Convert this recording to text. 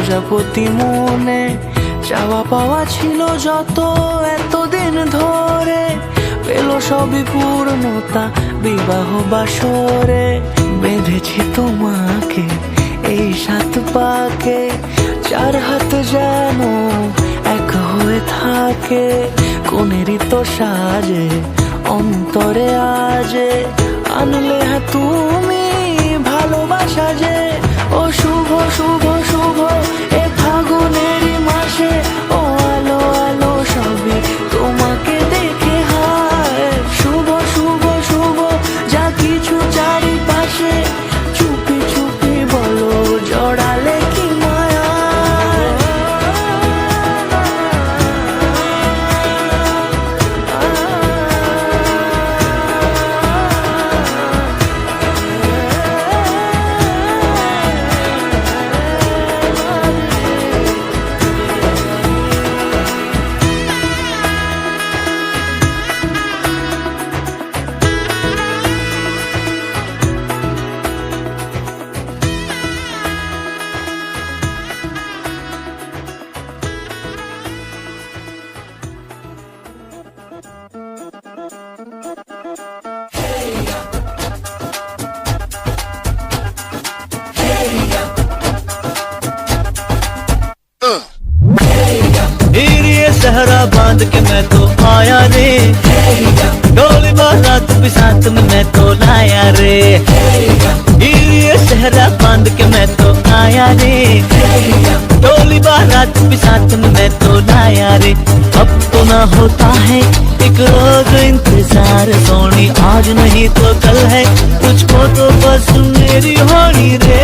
প্রজাপতি মনে চাওয়া পাওয়া ছিল যত এতদিন ধরে, পেল সবই পূর্ণতা বিবাহ বাসরে। বেঁধেছি তোমাকে এই 7 পাকে, 4 হাত যেন এক হয়ে থাকে। কোনেরই তো সাজে অন্তরে আজে আনলে হ্যাঁ তুমি ভালোবাসা যে। ও শুভ শুভ শুভ এ ফাগুনেরই মাসে, ও আলো আলো সবই তোমাকে দেখে হায়। শুভ শুভ শুভ যা কিছু চারিপাশে, চুপি চুপি বলো জড়ালে কি মায়া। सहरा बांध के मैं तो आया रे, डोली बारात भी साथ में मैं तो लाया रे। ये सहरा बांध के मैं तो आया रे, डोली बारात भी साथ में मैं तो लाया रे। अब तो ना होता है एक रोज इंतजार सोनी, आज नहीं तो कल है तुझको तो बस मेरी होनी रे।